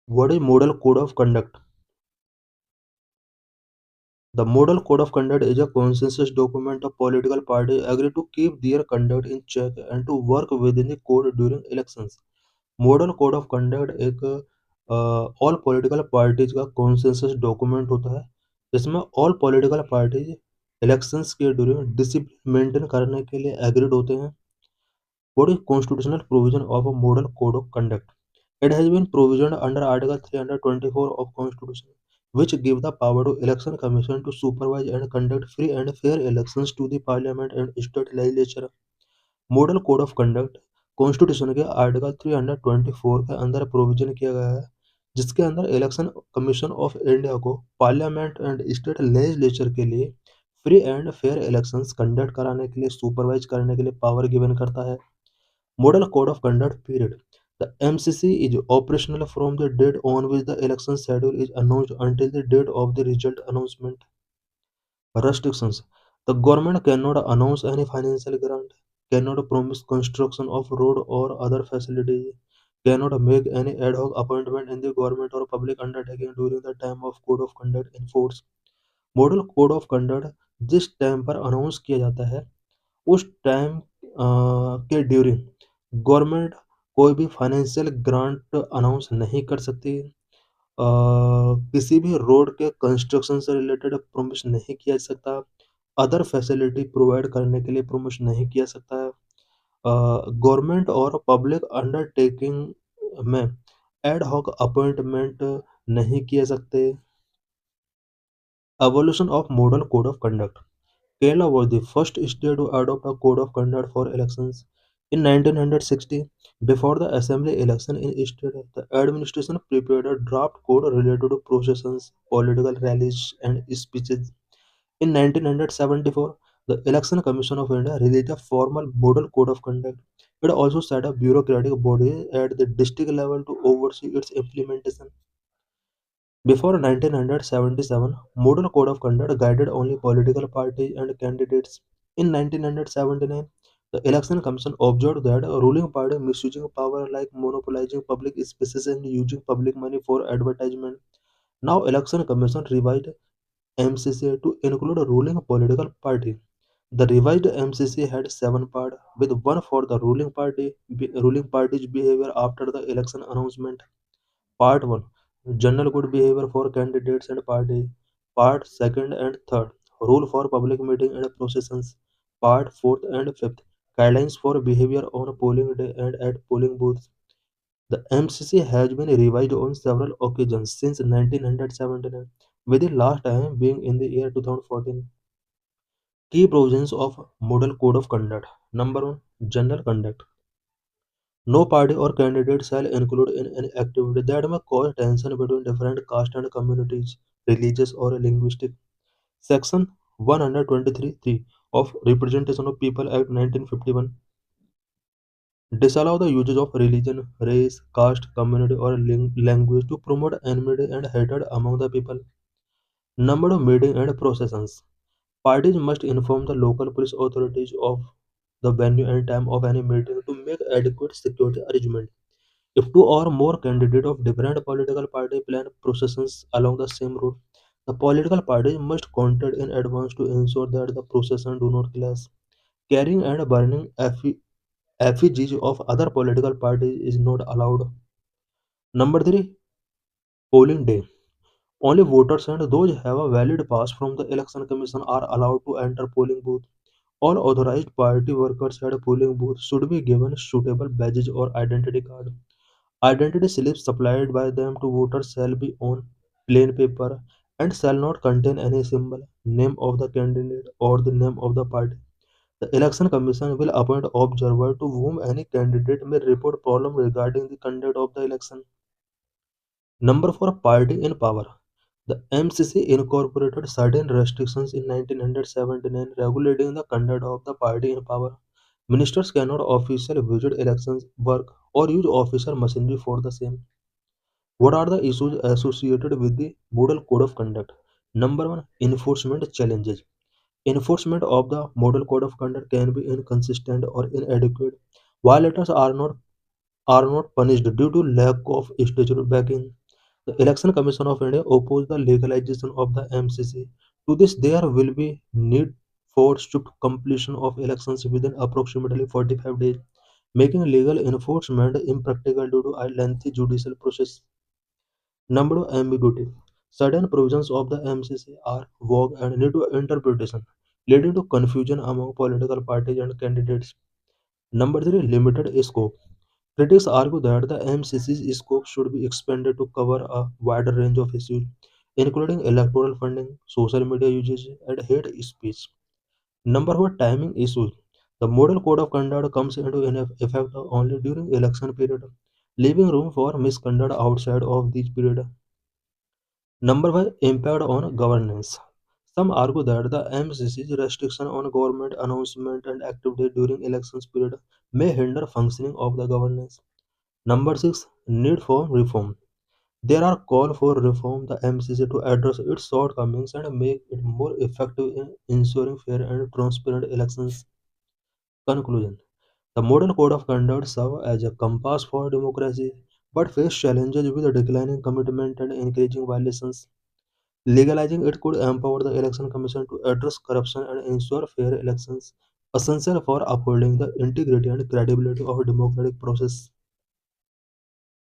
What is Model Code of Conduct? The Model Code of Conduct is a consensus document of political parties agree to keep their conduct in check and to work within the code during elections. Model code of conduct एक all political parties का consensus document होता है जिसमें all political parties elections के during discipline maintain करने के लिए agreed होते हैं. What is constitutional provision of a model code of conduct? It has been provisioned under Article 324 of Constitution, which give the power to Election Commission to supervise and conduct free and fair elections to the Parliament and state legislature. Model code of conduct constitution के article 324 के अंदर provision किया गया है जिसके अंदर election commission of India को parliament and state legislature के लिए free and fair elections conduct कराने के लिए सुपरवाइज करने के लिए पावर गिवन करता है. Model code of conduct period. The MCC is operational from the date on which the election schedule is announced until the date of the result announcement. Restrictions. The government cannot announce any financial grant, cannot promise construction of road or other facilities, cannot make any ad hoc appointment in the government or public undertaking during the time of code of conduct in force. Model code of conduct जिस time पर announce किया जाता है उस time के during government कोई भी financial grant announce नहीं कर सकती. किसी भी रोड के कंस्ट्रक्शन से रिलेटेड प्रॉमिस नहीं किया जा सकता. अदर फैसिलिटी प्रोवाइड करने के लिए प्रॉमिस नहीं किया सकता है. गवर्नमेंट और पब्लिक अंडरटेकिंग में एड हॉक अपॉइंटमेंट नहीं किए सकते. Evolution of model code of conduct. Kerala was the first state to adopt a code of conduct for elections. In 1960, before the assembly election in state, the administration prepared a draft code related to processions, political rallies, and speeches. In 1974, the Election Commission of India released a formal model code of conduct. It also set up bureaucratic body at the district level to oversee its implementation. Before 1977, Model Code of Conduct guided only political parties and candidates. In 1979, the Election Commission observed that a ruling party misusing power like monopolizing public spaces and using public money for advertisement. Now Election Commission revised MCC to include a ruling political party. The revised MCC had 7 parts, with one for the ruling party's behavior after the election announcement. Part 1. General good behavior for candidates and parties. Part 2nd and 3rd. Rule for public meeting and processions. Part 4th and 5th. Guidelines for behavior on polling day and at polling booths. The MCC has been revised on several occasions since 1979, with the last time being in the year 2014. Key provisions of Model Code of Conduct. Number 1. General Conduct. No party or candidate shall include in any activity that may cause tension between different castes and communities, religious or linguistic. Section 123(3) of Representation of People Act 1951 disallow the usage of religion, race, caste, community, or language to promote enmity and hatred among the people. Number of meeting and processions. Parties must inform the local police authorities of the venue and time of any meeting to make adequate security arrangement. If two or more candidates of different political parties plan processions along the same route, the political parties must contact in advance to ensure that the procession do not clash. Carrying and burning effigies of other political parties is not allowed. Number 3. Polling day. Only voters and those who have a valid pass from the election commission are allowed to enter polling booth. All authorized party workers at a polling booth should be given suitable badges or identity card. Identity slips supplied by them to voters shall be on plain paper and shall not contain any symbol, name of the candidate, or the name of the party. The Election Commission will appoint observer to whom any candidate may report problem regarding the conduct of the election. Number 4. Party in power. The MCC incorporated certain restrictions in 1979 regulating the conduct of the party in power. Ministers cannot officially visit elections work or use official machinery for the same. What are the issues associated with the Model Code of Conduct? Number 1. Enforcement challenges. Enforcement of the Model Code of Conduct can be inconsistent or inadequate. Violators are not punished due to lack of statutory backing. The Election Commission of India opposed the legalization of the MCC. To this, there will be need for strict completion of elections within approximately 45 days, making legal enforcement impractical due to a lengthy judicial process. Number of ambiguity. Certain provisions of the MCC are vague and need to interpretation, leading to confusion among political parties and candidates. Number three, limited scope. Critics argue that the MCC's scope should be expanded to cover a wider range of issues, including electoral funding, social media usage, and hate speech. Number four, timing issues. The Model Code of Conduct comes into effect only during election period, leaving room for misconduct outside of this period. Number five, impact on governance. Some argue that the MCC's restriction on government announcement and activity during elections period may hinder functioning of the governance. Number six, need for reform. There are calls for reform the MCC to address its shortcomings and make it more effective in ensuring fair and transparent elections. Conclusion. The modern code of conduct serves as a compass for democracy, but face challenges with declining commitment and increasing violations. Legalizing it could empower the Election Commission to address corruption and ensure fair elections, essential for upholding the integrity and credibility of a democratic process.